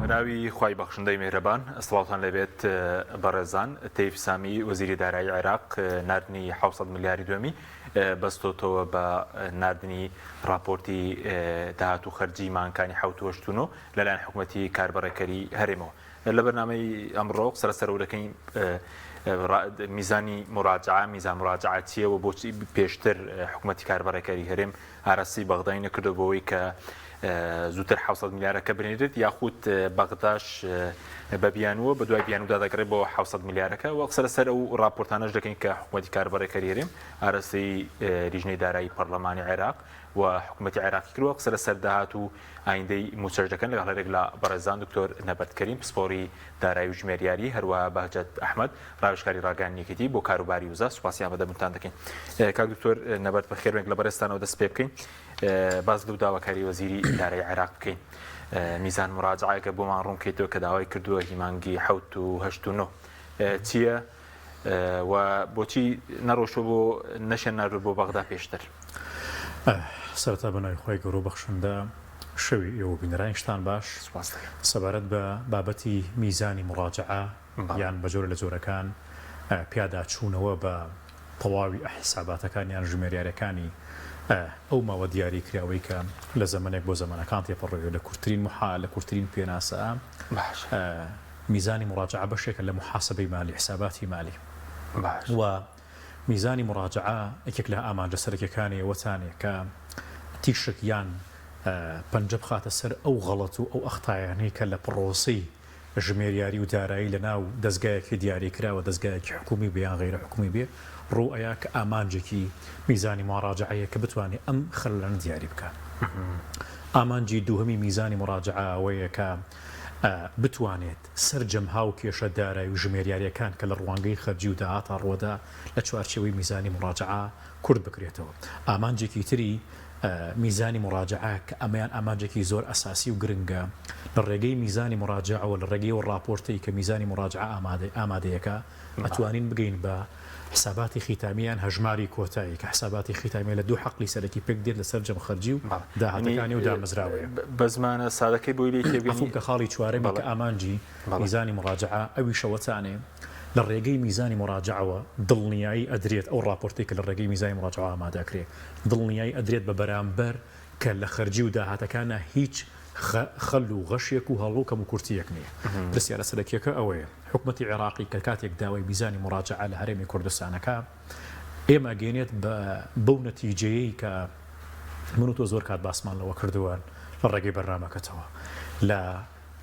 راوی خوای بەخشندەی میهرەبان ئەسڵاوتان لەبێت بەڕێزان تەیف سامی وەزیری دارایی عێراق نردنی 700 ملیاری دومی بەستۆتەوە بە نردنی راپۆرتی داهات و خەرجی مانکانی حوتوەشتونۆ لەلایەن حکوومەتی کاربڕێکەری هەرێمەوە لە بەرنامەی ئەمڕۆ سەرسەرەوەەکەین میزانی مراجعە میزان مراجعاتیە و بۆچی پێشتر حکوومەتی کاربڕێکەری هەرێم ئاراسی بەغدای نەکردو بۆەوەی کە زووتر 700 میلیارەکە بنێرێت یاخود بەغداش بە بیانوە بە دوای بیانودا دەگەڕێت بۆ 700 میلیارەکە وەک سەرسەر ئەو راپۆرتانەش دەکەین کە حکوومەتی کاربڕێکەری هەرێم ئاراسی لیژنەی دارایی پەرلەمانی عێراق و حکوومەتی عێراقی کردووە سەرسەر داهات و ئایندەی موچەش دەکەن لەگەڵ هەرێک لە بەڕێزان دکتۆر نەبەرد کەریم پسپۆڕی دارایی و ژمێریاری هەروەها بەهجەت ئەحمەد ڕاوێژکاری ڕاگەیاندنیەکەتی بۆ کاروباری وزە سوپاسیان بەدەمتان دەکەین کاک دکتۆر نەبەرد بەخێرێک لە بەڕێستانەوە دەست پێ بکەین باز لەو داواکاری وەزیری دارایی عێراق بکەین میزان مراجعەکە بۆمان ڕوون کەیتەوە کە داوای کردووە هیمانگی 7 و 8 و 9 چییە و بۆچی نەڕۆشتوە بۆ نەشێن نردوو بۆ بەغدا پێشتر سەرەتا بەناوی خۆی گەورە بەخشندە شەوی ئێوە بینەرانیشتان باش سەبارەت بە بابەتی میزانی مراجعە یان بە جۆرە لە جۆرەکان پیادا چوونەوە بە تەواوی حساباتەکان یان ژمێریارەکانی ئەو ماوە دیاری کراوەی کە لە زەمانێک بۆ زەمانەکان تێپەڕێت لە کورتترین محال لە کورتترین پێناسە میزانی مراجعە بەشێکە لە محاسبەی مالی حساباتی مالی و میزانی مراجعە یەکێک لە ئامانجە سەرەکیەکانی وەتانێک کە تیشک یان پەنجە بخاتە سەر ئەو غەڵەت و ئەو ئەختایانەی کە لە پرۆسی ژمێریاری و دارایی لە ناو دەستگایەکی دیاری کراوە دەستگایەکی حکومی بێ یان غەیرە حکومی بێ ڕوئەیە کە ئامانجێکی میزانی مراجعەیە کە بتوانێت ئەم خەلەن دیاری بکات ئامانجی دووهەمی میزانی مراجعە ئەوەیە کە بتوانێت سەرجەمها و کێشە دارایی و ژمێریاریەکان کە لە ڕوانگەی خەرجی و داهاتە ڕۆدا لە چوارچێوەی میزانی مراجعە کورد بکرێتەوە ئامانجێکی تری میزانی مراجعە کە ئەمەیان ئامانجێکی زۆر ئەساسی و گرنگە لە ڕێگەی میزانی مراجعەوە لە ڕێگەی و راپۆرتەی کە میزانی مراجعە ئامادەیەکە ئەتوانین بگەین بە حساباتی خیتامیان هەژماری کۆتایی کە حساباتی خیتامی لە دوو حەقلی سەرەکی پێک دێت لە سەرجەم خەرجی و داهاتەکانی و دامەزراوەیە بە زمانە سادەکەی بۆی لێ تێبگەین کە خاڵی چوارەمی کە ئامانجی میزانی مراجعە ئەوی شەوەتانێ لە ڕێگەی میزانی مراجعەوە دڵنیایی ئەدرێت ئەو راپۆرتی کە لە ڕێگەی میزانی مراجعە ئامادەکرێت دڵنیایی ئەدرێت بە بەرامبەر کە لە خەرجی و داهاتەکانە هیچ خەل و غەشێک و هەڵۆکەم و کورتیەک نییە پرسیارە سەرەکیەکە ئەوەیە حکوومەتی عێراقی کە کاتێک داوای میزانی مراجعە لە هەرێمی کوردستانەکە ئێمە گەێنێت بەو نەتیجەیەی کە من و تۆ زۆر کات باسمان لەوە کردووە لە ڕێگەی بەرنامەکەتەوە لە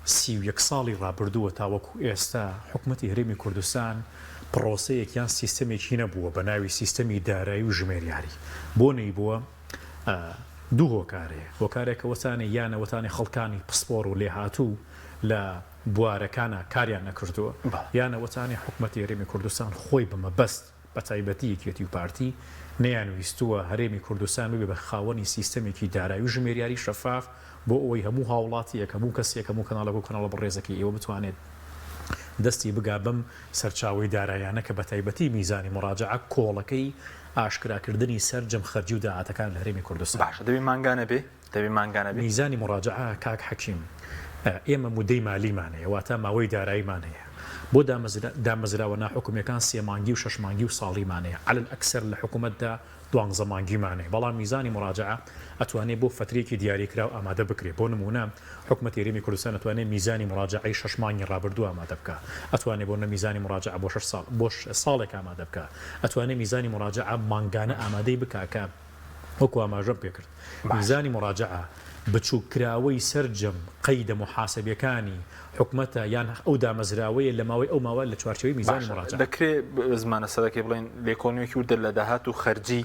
31 ساڵی ڕابردووە تاوەکو ئێستا حکوومەتی هەرێمی کوردستان پرۆسەیەکیان سیستەمێکی نەبووە بە ناوی سیستەمی دارایی و ژمێریاری بۆ نەی بووە دوو هۆکارەیە هۆکارێکە وەتانێ یانە وەتانی خەڵکانی پسپۆڕ و لێهاتوو لە بوارەکانە کاریان نەکردووە یانە وەتانی حکوومەتی هەرێمی کوردستان خۆی بەمەبەست بە تایبەتی یەکێتی و پارتی نەیانویستووە هەرێمی کوردستان ببێ بە خاوەنی سیستەمێکی دارایی و ژمێریاری شەفاف بۆ ئەوەی هەموو هاوڵاتیەک هەموو کەسێک هەموو کەناڵە بۆ کەناڵە بەڕێزەکەی ئێوە بتوانێت دەستی بگا بەم سەرچاوی دارایانە کە بە تایبەتی میزانی مراجعە کۆڵەکەی ئاشکراکردنی سەرجەم خەرجی و داهاتەکان لە هەرێمی کوردستان باشە دەبێ مانگانە بێ دەبێ مانگانە بێ میزانی مراجعە کاک حەکیم ئێمە مودەی مالیمانەیە واتە ماوەی داراییمانەیە بۆ دامەزراوە ناحکومەکان 3 مانگی و 6 مانگی و ساڵیمانەیە على الأكثر لە حکوومەتدا 12 مانگیمانەیە بەڵام میزانی مراجعە ئەتوانێت بۆ فترێکی دیاریکراو ئامادە بکرێت بۆ نمونە حکوومەتی هەرێمی کوردستان ئەتوانێت میزانی مراجعەی 6 مانگی ڕابردوو ئامادە بکە ئەتوانێت بۆ میزانی مراجعە بۆ 6 ساڵ بۆ ساڵێک ئامادە بکە ئەتوانێت میزانی مراجعە مانگانە ئامادەی بکاکە وەکو ئاماژەم پێکرد میزانی مراجعە بچووکراوەی سەرجەم قەیدە محاسبیەکانی حکوومەتە یان ئەو دامەزراوەیە لە ماوەی ئەو ماوە لە چوارچێوەی میزانی مراجعە دەکرێت زمانە سەرەکی بڵێن لێکۆڵینێکی وردە لە داهات و خەرجی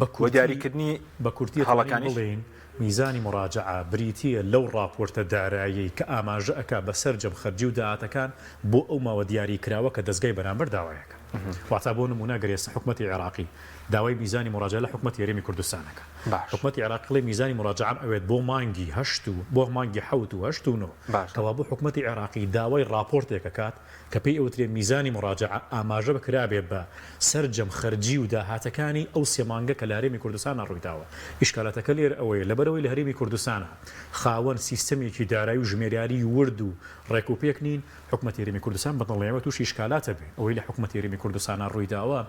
بە دیاریکردنی بە کورتی هەڵەکانی بڵێن میزانی مراجعە بریتیە لەو راپۆرتە دارایی کە ئاماژە ئەکا بە سەرجەم خەرجی و داهاتەکان بۆ ئەو ماوە دیاری کراوە کە دەستگای بەرامبەر داوایەکە واتە بۆ نمونە گەر ئێستا حکومەتی عێراقی داوای میزانی مراجعە لە حکومەتی هەرێمی کوردستانەکە حکومەتی عێراق لێ میزانی مراجعەم ئەوێت بۆ مانگی 8 بۆ مانگی 7 و 8 و 9 کەوا بۆ حکومەتی عێراقی داوای راپۆرتێکە کات کە پێی ئەوترێ میزانی مراجعە ئاماژە بکرابێ بە سەرجەم خەرجی و داهاتەکانی ئەو سێ مانگە کە لە هەرێمی کوردستان ڕوویداوە. ئیشکالاتەکە لێر ئەوەیە لەبەرەوەی لە هەرێمی کوردستانە خاوەن سیستەمێکی دارایی و ژمێریاری ورد و ڕێکوپێک نین حکومەتی هەرێمی کوردستان بەدڵنیاییەوە تووشی ئیشکالاتە بێ ئەوەی لە حکومەتی هەرێمی کوردستانە ڕوویداوە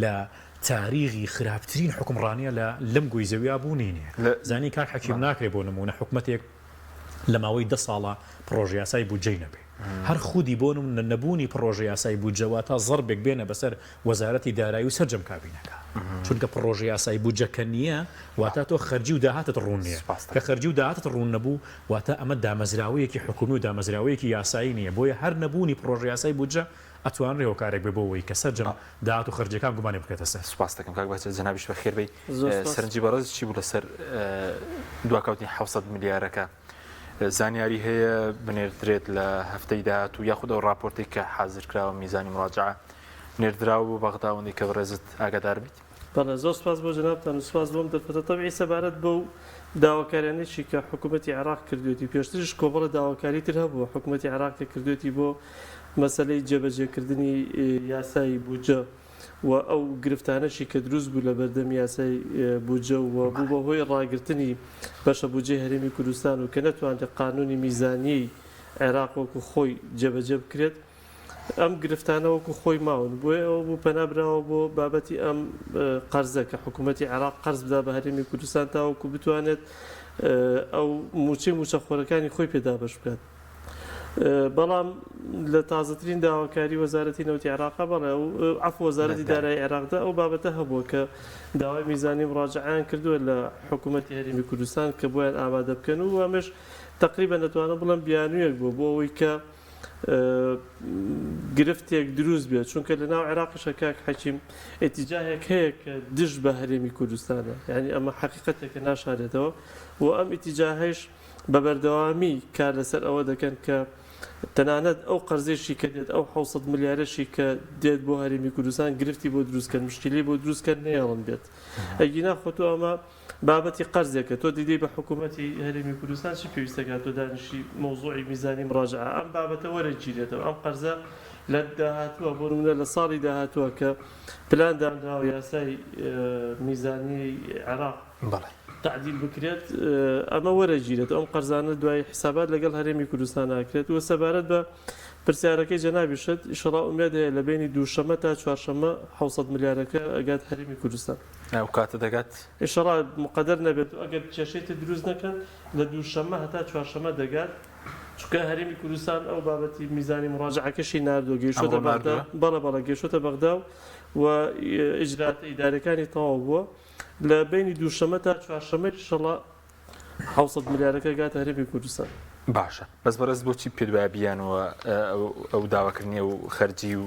لە تاریخی خراپترین حکمڕانیە لەم گوی زەویا بوونینێ زانی کاک حەکیم ناکرێ بۆ نمونە حکومەتێک لە ماوەی 10 ساڵە پرۆژە یاسای بودجەی نەبێ هەر خودی بۆ نمونە نەبوونی پرۆژە یاسای بودجەوە تا زەربێک بێنە بەسەر وەزارەتی دارایی و سەرجەم کابینەکە چونکە پرۆژە یاسای بودجەکە نییە واتە تۆ خەرجی و داهاتت ڕوون نییە کە خەرجی و داهاتت ڕوون نەبوو واتە ئەمە دامەزراوەیەکی حکومی و دامەزراوەیەکی یاسایی نییە بۆیە هەر نەبوونی پرۆژە یاسای بودجە ئەتوان ڕێوەکارێک بێ بۆەوەی کە سەرجەم داهات و خەرجەکان گومانی بکەتە سەر. سوپاس دەکەم کاک بەچە جەنابیش بەخێر بێی سەرنجی بەڕێز چی بوو لەسەر دواکەوتنی 700 ملیارەکە زانیاری هەیە بنێردرێت لە هەفتەی داهات و یاخود ئەو راپۆرتی کە حازرکراوە میزانی مراجعە نێردراوە بۆ بەغداوەندی کە بەڕێزت ئاگادار بیت. بەڵێ زۆر سپاس بۆ جەنابتان و سپاس بۆم دەرفەتە تەبیعی سەبارەت بەو داواکاریانەی کە حکوومەتی عێراق کردوێتی پێشترش کۆبڵە داواکاری تر هەبووە حکوومەتی عێراق کە کردوێتی بۆ مەسەلەی جێبەجێکردنی یاسای بودجە و ئەو گرفتانەشی کە دروست بوو لە بەردەم یاسای بودجە و بوو بە هۆی ڕاگررتنی بەشە بودجەی هەرێمی کوردستان و کە نەتوانێت قانونی میزانی عێراق وەکو خۆی جێبەجێ بکرێت ئەم گرفتانە وەکو خۆی ماون بۆیە ئەو بوو پەنابراوە بۆ بابەتی ئەم قەرزە کە حکوومەتی عێراق قەرز بدا بە هەرێمی کوردستان تاوەکو بتوانێت ئەو موچەخۆرەکانی خۆی پێدا بەش بکات. بەڵام لە تازەترین داواکاری وەزارەتی نەوتی عێراق بەڵێ عەفو وەزارەتی دارایی عێراقدا ئەو بابەتە هەبووە کە داوای میزانی مراجعەیان کردووە لە حکوومەتی هەرێمی کوردستان کە بۆیان ئامادە بکەن و ئەمەش تقریبا دەتوانم بڵێم بیانوویەک بوو بۆ ئەوەی کە گرفتێک دروست بێت چونکە لە ناو عێراقیشە کاک حەکیم ئێتیجاهێک هەیە کە دژ بە هەرێمی کوردستانە یعنی ئەمە حەقیقەتێکە ناشارێتەوە و ئەم ئێتیجاهەش بە بەردەوامی کار لەسەر ئەوە دەکەن کە تەنانەت ئەو قەرزێشی کە دێت ئەو 600 ملیارەشی کە دێت بۆ هەرێمی کوردستان گرفتی بۆ دروستکەن مشکلی بۆ دروستکەن نێڵم بێت ئەگینا خۆتۆ ئەمە بابەتی قەرزێکە تۆ دیدەی بە حکوومەتی هەرێمی کوردستان چی پێویستەکات تۆ دانیشی مۆزوعی میزانی مراجعە ئەم بابەتە وەرەگیرێتەوە ئەم قەرزە لە داهاتووە بۆ نمونە لە ساڵی داهاتووە کە پلاندانراوە یاسای میزانی عێراق تعدیل بکرێت ئەمە وەرەگیرێت ئەم قەرزانە دوای حسابات لەگەڵ هەرێمی کوردستان ناکرێت و سەبارەت بە پرسیارەکەی جەنابیشت ئیشەڵا ئومێد هەیە لە بینی دووشەمە تا چوارشەمە 600 ملیارەکە ئەگات هەرێمی کوردستان ئەو کاتە دەگات ئیشەڵا مقەدەر نەبێت و ئەگەر کێشەیت دروست نەکەن لە دووشەمە هەتا چوارشەمە دەگات چونکە هەرێمی کوردستان ئەو بابەتی میزانی مراجعەکەشی ناردۆ گەیشتۆتە بەغدا بەڵە گەیشتۆتە بەغدا و ئیجرات ئیدارەکانی تەواو بووە لە بینی دووشەمە تا چوارشەمە ئیشەڵا 600 ملیارەکە گاتە هەرێمی کوردستان. باشە بەس بەڕێز بۆچی پێدوایە بیانەوە ئەو داواکردنیە و خەرجی و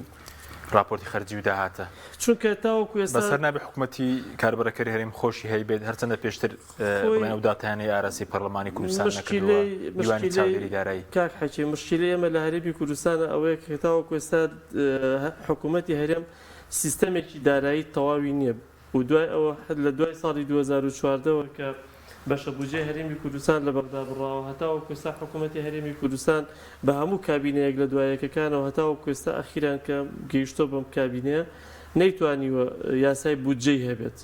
راپۆرتی خەرجی و داهاتە چونکە تاوەکو ئێستا بەسەر نابێ حکوومەتی کاربەرەکەری هەرێم خۆشی هەیبێت هەرچەندە پێشتر بڵێن ئەو داتانەی ئاراسی پەرلەمانی کوردستان نەکردووە دیوانی چاودێری دارایی کاک حەکی مشکلەی ئێمە لە هەرێمی کوردستانە ئەوەیە کە تاوەکو ئێستا حکوومەتی هەرێم سیستەمێکی دارایی تەواوی نییە و دوای ئەوە لە دوای ساڵی 2014ەوە کە بەشە بودجەی هەرێمی کوردستان لە بەغدا بڕاوە هەتاوە کوێستا حکوومەتی هەرێمی کوردستان بە هەموو کابینەیەک لە دوایەکەکانەوە هەتاوە کوێستا ئەخیران کە گەیشتۆ بەم کابینەیە نەیتوانیوە یاسای بودجەی هەبێت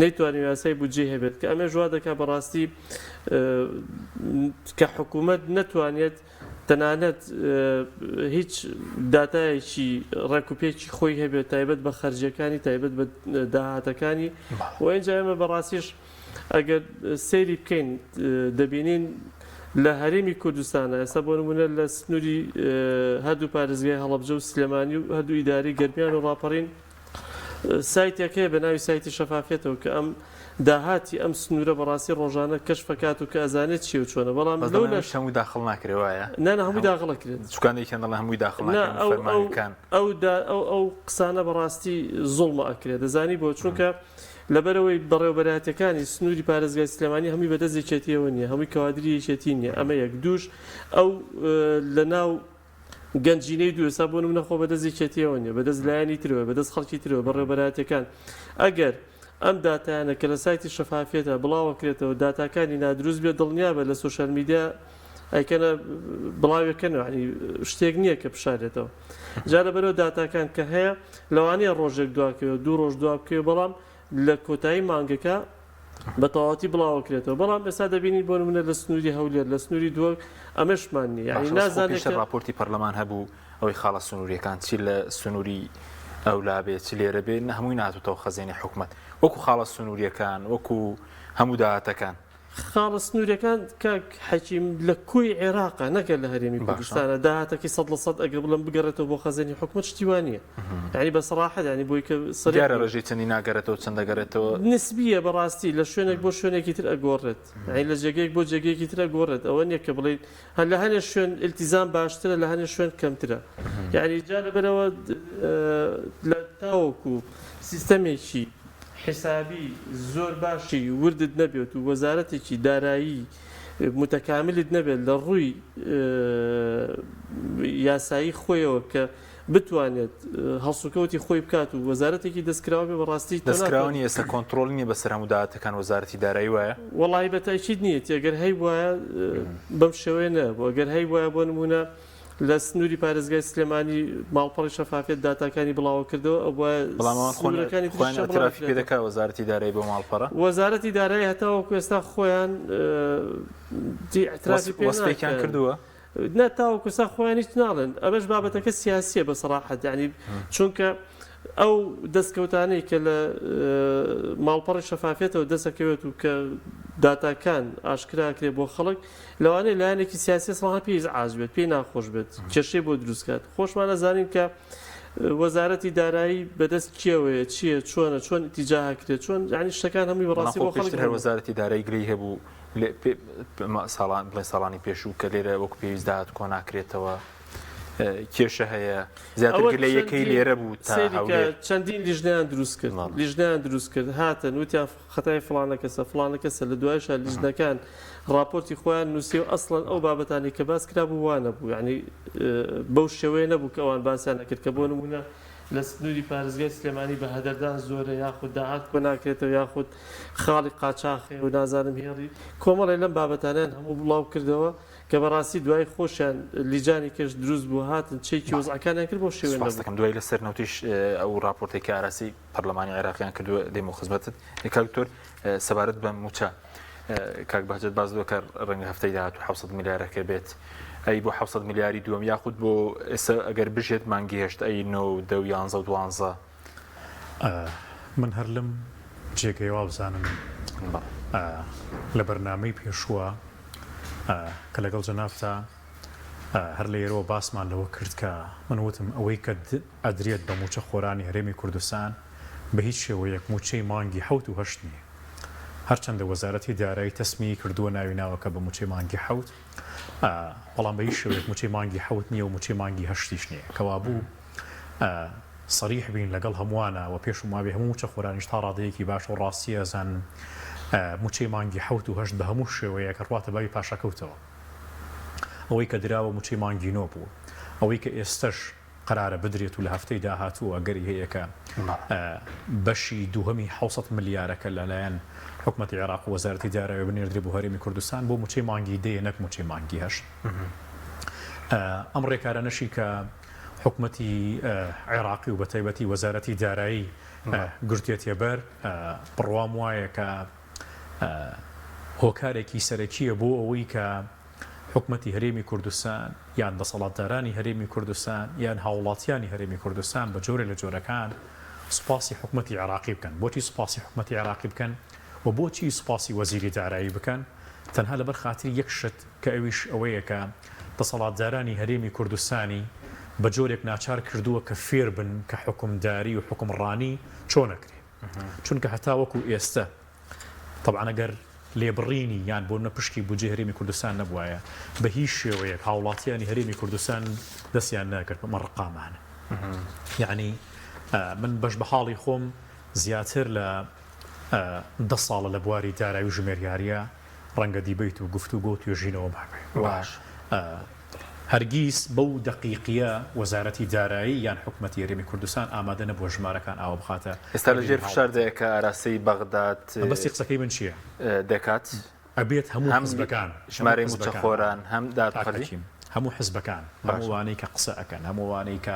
نەیتوانی یاسای بودجەی هەبێت کە ئەمە ژوا دەکات بەڕاستی کە حکوومەت نەتوانێت تەنانەت هیچ داتایەکی ڕێکوپێکی خۆی هەبێت تایبەت بە خەرجەکانی تایبەت بە داهاتەکانی و ئەینجا ئێمە بەڕاستیش ئەگەر سەیری بکەین دەبینین لە هەرێمی کوردستانە ئێستا بۆ نمونە لە سنووری هەردوو پارێزگای هەڵەبجە و سلێمانی و هەردوو ئیداری گەرمیان و ڕاپەڕین سایتێکەیە بە ناوی سایتی شەفافێتەوە کە ئەم داهاتی ئەم سنوورە بەڕاستی ڕۆژانە کەشفەکات و کە ئەزانێت چی و چۆنە بەڵام لەو لەش هەمووی داخڵ ناکرێوایە نانە هەمووی داخڵەکرێت چکانێکیان دەڵێ هەمووی داخڵ ئەو قسانە بەڕاستی زوڵمە ئەکرێت دەزانی بۆ چونکە لەبەرەوەی بەڕێوەبەرهاتەکانی سنووری پارێزگای سلێمانی هەمووی بەدەستێکێتیەوە نییە هەمووی کەوادری یەکێتی نییە ئەمە یەک دووش ئەو لە ناو گەنجینەی دوێسا بۆ منە خۆ بەدەست یەکێتیەوە نیە بەدەست لایەنی ترەوە بەدەست خەڵکی ترەوە بەڕێوەبەراتەکان ئەگەر ئەم داتایانە کە لە سایتی شەفافێتە بڵاوەکرێتەوە داتاکانی نادروست بێت دڵنیا بە لە سوۆشال میدیا ئەیکەنە بڵاوەکەنەوە ینی شتێک نییە کە بشارێتەوە جا لەبەرەوە داتاکان کە هەیە لەوانەیە ڕۆژێک دواکەوە دوو ڕۆژ دوابکەوە بەڵام لە کۆتایی مانگەکە بە تەواوەتی بڵاوەکرێتەوە بەڵام ئێستا دەبینی بۆ نمونە لە سنووری هەولێر لە سنووری دووە ئەمەشمان نیە ینی نازانێت راپۆرتی پەرلەمان هەبوو ئەوەی خاڵە سنووریەکان چی لە سنووری ئەولا بێت چ لێرە بێت هەمووی ناتوتەوە خەزێنی حکوومەت وەکو خاڵە سنووریەکان وەکو هەموو داهاتەکان خاڵە سنووریەکان کاک حەکیم لە کوی عێراقا نەکە لە هەرێمی کوردستانە داهاتەکەی 100% ئەگەر بڵم بگەڕێتەوە بۆ خەزێنی حکوومەت شتیوانە ینی بە سەراحەت ینی بۆی کە سەریارە ڕێژەی چەندی ناگەرێتەوە چەند دەگەرێتەوە نسبیە بەڕاستی لە شوێنێک بۆ شوێنێکی تر ئەگۆڕێت ینی لە جێگەیەک بۆ جێگەیەکی تر ئەگۆڕێت ئەوە نییە کە بڵێ هەر لە هەنێ شوێن التیزام باشترە لە هەنێ شوێن کەمترە یعنی جا لەبەرەوە لە تاوەکو سیستەمێکی حسابی زۆر باشی وردت نەبێت و وەزارەتێکی دارایی متەکاملت نەبێت لە ڕووی یاسایی خۆیەوە کە بتوانێت هەڵسوکەوتی خۆی بکات و وەزارەتێکی دەستکراوە بێ بەڕاستی دەستکراوی ئێستا کۆنتترۆل نیە بەسەر هەموو داهاتەکان وەزارەتی دارایی وایە وەڵی بەتاکید نییە ئەگەر هەی وایە بەم شێوەیە نەبوو ئەگەر هەی وایە بۆ نمونە لە سنووری پارێزگای سلێمانی ماڵپەڕی شەفافێت داتاکانی بڵاو کردەوە بەڵامەکانی خۆیان پێ دەکا وەزارەتی دارایی بۆ ماڵپەڕە وەزارەتی دارایی هەتاوەکو ئێستا خۆیان وەسفێکیان کردووە نەتاوەکو سا خۆیان هیچ ناڵێن ئەمەش بابەتەکە سیاسیە بە سەراحەت ینی چونکە ئەو دەستکەوتانەی کە لە ماڵپەڕی شەفافێتەوە دەسەکەوێت و کە داتاکان ئاشکراکرێ بۆ خەڵک لەوانەیە لایەنێکی سیاسی سڵان پێی ئاز بێت پێی ناخۆش بێت کێشەی بۆ دروستکات خۆشمان نەزانین کە وەزارەتی دارایی بەدەست کێوەیە چییە چۆنە چۆن ئیتیجاهکرێت چۆن ینی شتەکان هەمووی بەڕاستی بۆ خەڵک هەر وەزارەتی دارایی گرەی هەبوو ساڵانی پێشوو کە لێرە وەکو پێویست داهات کۆ ناکرێتەوە کێشە هەیە زیاتر لە یەکەی لێرە بوو چەندین لیژنیان دروست کرد هاتن وتیان خەتای فڵانە کەسە لە دوایشە لیژنەکان راپۆرتی خۆیان نووسی و ئەسڵەن ئەو بابەتانی کە باس کرا بوو وانە بوو ینی بەو شێوەیە نەبوو کە ئەوان باسییان نەکرد کە بۆ نمونە لە سنووری پارێزگای سلێمانی بە هەدەردان زۆرە یاخود داهات کۆ ناکرێتەوە یاخود خاڵی قاچاخێ و نازانم هێڕی کۆمەڵی لەم بابەتانیان هەموو بڵاو کردەوە کە بەڕاستی دوای خۆشیان لیجانی کەش دروست بوو هاتن چێکی وەزعەکانیان کرد بۆ شێوەیە دوای لەسەر نەوتیش ئەو راپۆرتێکی ئاراسی پەرلەمانی عێراقیان کردووە دێمە خزمەتت کاکتۆر سەبارەت بە موچە کاک بەهجەت باز دۆ کە ڕەنگە هەفتەی داهات و 700 میلیارەکە بێت ئەی بۆ 700 میلیاری دووەم یاخود بۆ ئێستا ئەگەر بژێت مانگی هێشت ئەی 9 10 11 و 12 من هەر لەم جێگەیەوە بزانم لە بەرنامەی پێشووە کە لەگەڵ جەنابتا هەر لە ئێرەوە باسمان لەوە کرد کە من وتم ئەوەی کە ئەدرێت بە موچە خۆرانی هەرێمی کوردستان بە هیچ شێوەیەک موچەی مانگی 7 و 8 نیە هەرچەندە وەزارەتی دارایی تەسمی کردووە ناوی ناوەکە بە موچەی مانگی 7 بەڵام بە هیچ شێوەیەک موچەی مانگی 7 نییە و موچەی مانگی 8 نییە کەوا بوو سەریح بین لەگەڵ هەمووانە و پێش ومابێ هەموو موچە خۆرانیش تا ڕادەیەکی باش و ڕاستی ئەزان موچەی مانگی 7 و 8 بە هەموو شێوەیە کە ڕاتە باوی پاشەکەوتەوە ئەوەی کە دراوە موچەی مانگی 9 بوو ئەوەی کە ئێستش قرارە بدرێت و لە هەفتەی داهاتوو ئەگەری هەیە کە بەشی دووهەمی 600 میلیارەکە لەلایەن حکومەتی عێراق و وەزارەتی دارایی بنێردرێ بۆ هەرێمی کوردستان بۆ موچەی مانگی 10 نەک موچەی مانگی 8 ئەم ڕێکارانەشی کە حکومەتی عێراقی و بەتایبەتی وەزارەتی دارایی گرتێتە بەر بڕوام وایە کە هۆکارێکی سەرەکیە بۆ ئەوەی کە حکومەتی هەرێمی کوردستان یان دەسەڵاتدارانی هەرێمی کوردستان یان هاوڵاتیانی هەرێمی کوردستان بە جۆرە لە جۆرەکان سوپاسی حکومەتی عێراقی بکەن بۆچی سوپاسی حکومەتی عێراقی بکەن و بۆچی سوپاسی وەزیری دارایی بکەن تەنها لەبەر خاتری یەک شت کە ئەویش ئەوەیە کە دەسەڵاتدارانی هەرێمی کوردستانی بە جۆرێک ناچار کردووە کە فێر بن کە حکومداری و حکومڕانی چۆنەکرێ چونکە هەتا وەکو ئێستا طبعا ئەگەر لێبڕینی یان بۆ نەپشتی بودجێ هەرێمی کوردستان نەبوایە بە هیچ شێوەیەک هاوڵاتیانی هەرێمی کوردستان دەستیان ناکرد بەمە ڕقامانە یعنی من بەش بە حاڵی خۆم زیاتر لە 10 ساڵە لە بواری دارایی و ژمێریاریە ڕەنگە دیبیت و گفتوگۆ توێژینەوە مابێ باش هەرگیز بەو دقیقیە وەزارەتی دارایی یان حکوومەتی هەرێمی کوردستان ئامادە نەبووە ژمارەکان ئاوە بخاتە ئێستا لە ژێر فشاردەیە کە ئاراستەی بەغداد بەستی قسەکەی من چییە دەکات ئەبێت هەموو حزبەکان ژمارەی موچەخۆران هەم دادخەری هەموو حزبەکان هەمووانەی کە قسە ئەەکەن هەمووانەی کە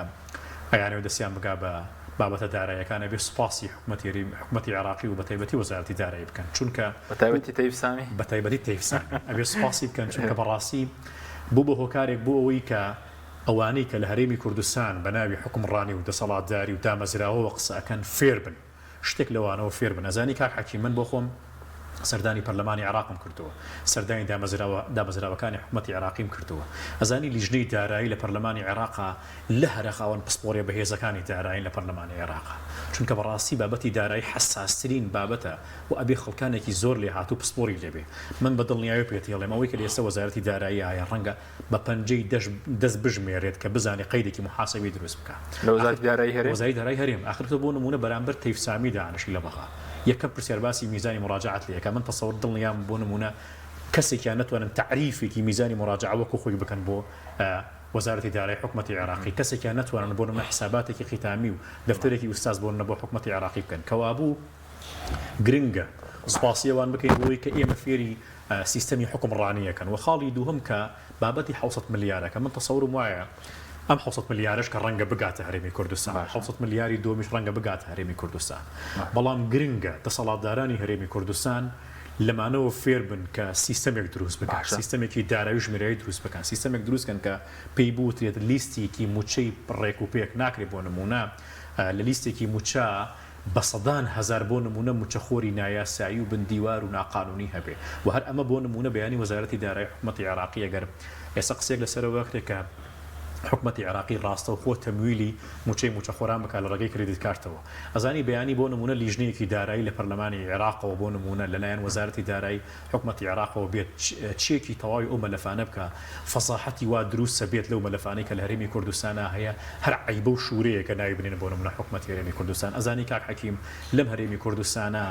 ئەیانەوە دەستیان بگا بە بابەتە داراییەکانە بێ سوپاسی حکوومەتی عراقی و بەتایبەتی وەزارەتی دارایی بکەن چونکە بەتایبەتی تەیفسامی بەتایبەتی تەیفسامی ئەبێ سوپاسی بکەن چونکە بەڕاستی بوو بە هۆکارێک بۆ ئەوەی کە ئەوانەی کە لە هەرێمی کوردستان بە ناوی حکومڕانی و دەسەڵاتداری و دامەزراوەوە قسە ئەەکەن فێر بن شتێک لەوانەوە فێر بن ئەزانی کاک حەکیم من بۆ خۆم سەردانی پەرلەمانی عراقم کردووە سەردانی دامەزراوەکانی حکوومەتی عراقیم کردووە ئەزانی لیژنەی دارایی لە پەرلەمانی عێراقا لە هەرەخاوەن پسپۆڕێ بەهێزەکانی دارایی لە پەرلەمانی عێراقا چونکە بەڕاستی بابەتی دارایی حساسترین بابەتە و ئەبێ خەڵکانێکی زۆر لێ هاتوو پسپۆری لێبێ من بە دڵنیایی پێێڵێم ئەوەی کە ئێستا وەزارەتی دارایی هەیە ڕەنگە بە پەنجەی دەست بژمێرێت کە بزانێ قەیدێکی محاسبەی دروست بکە لە وەزارەتی دارایی هەرێم ئاخرتە بۆ نمونە بەرامبەر تەیفسامی دانیشی لە بەغا یەکەم پرسیارباسی میزانی مراجعات لەکە من تەسەوڕ دڵنیام بۆ نمونە کەسێکیان نتوانن تعریفێکی میزانی مراجعە وەکو خۆی بکەن بۆ وەزارەتی دارایی حکوومەتی عراقی کەسێکیان نتوانن بۆ نمونە حساباتێکی ختامی و دەفتەرێکی ئوستاز بۆ نە بۆ حکوومەتی عراقی بکەن کەوابوو گرنگە سوپاسیەوان بکەین بۆی کە ئێمە فێری سیستەمی حکومڕانیەکەن و خاڵی دووهم کە بابەتی 600 ملیارەکە من تەسەورم وایە ئەم 600 ملیارش کە ڕەنگە بگاتە هەرێمی کوردستان 600 ملیاری دومیش ڕەنگە بگاتە هەرێمی کوردستان بەڵام گرنگە دەسەڵاتدارانی هەرێمی کوردستان لەمانەوە فێر بن کە سیستەمێک دروست بکەن سیستەمێکی دارایی ژمێرایی دروست بکەن سیستەمێک دروستکەن کە پێی بوترێت لیستێکی موچەی ڕێک و پێک ناکرێت بۆ نمونە لە لیستێکی موچە بە سەدان هەزار بۆ نمونە موچەخۆری نایاسایی و بندیوار و ناقانونی هەبێ و هەر ئەمە بۆ نمونە بەیانی وەزارەتی دارایی حکوومەتی عراقی ئەگەر ئێستا قسێک لەسەرەوە کرێت کە حکوومەتی عراقی ڕاستە و خۆ تەمویلی موچەخۆران بکات لە ڕێگەی کردیت کارتەوە ئەزانی بەیانی بۆ نمونە لیژنەیەکی دارایی لە پەرلەمانی عێراقەوە بۆ نمونە لەلایەن وەزارەتی دارایی حکوومەتی عێراقەوە بێت چێکی تەواوی ئەو مەلەفانە بکە فەساحەتی وا دروستە بێت لەو مەلەفانەی کە لە هەرێمی کوردستانە هەیە هەر عیبە و شوورەیە کە ناوی بنێنە بۆ نمونە حکوومەتی هەرێمی کوردستان ئەزانی کاک حەکیم لەم هەرێمی کوردستانە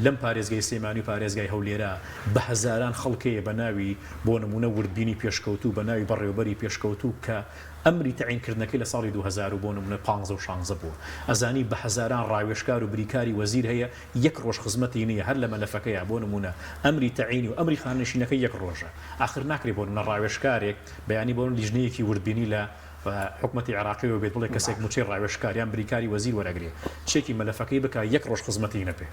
لەم پارێزگای سلێمانی و پارێزگای هەولێرە بە هەزاران خەڵکەیە بە ناوی بۆ نمونە وردبینی پێشکەوتوو بە ناوی بەڕێوەبەری پێشکەوتوو کە ئەمری تەعینکردنەکەی لە ساڵی 2000 بۆ نمونە 15 و 16 بوو ئەزانی بە هەزاران ڕاوێژکار و بریکاری وەزیر هەیە یەک ڕۆژ خزمەتی نییە هەر لە مەلەفەکەیە بۆ نمونە ئەمری تەعینی و ئەمری خانشینەکەی یەک ڕۆژە ئاخر ناکرێت بۆ نمونە ڕاوێژکارێک بەیانی بۆ لیژنەیەکی وردبینی لە حکوومەتی عراقی و بێت بڵێ کەسێک موچەی ڕاوێژکاریان بریکاری وەزیر وەرەگرێ چێکی مەلەفەکەی بکە یەک ڕۆژ خزمەتی نەبێ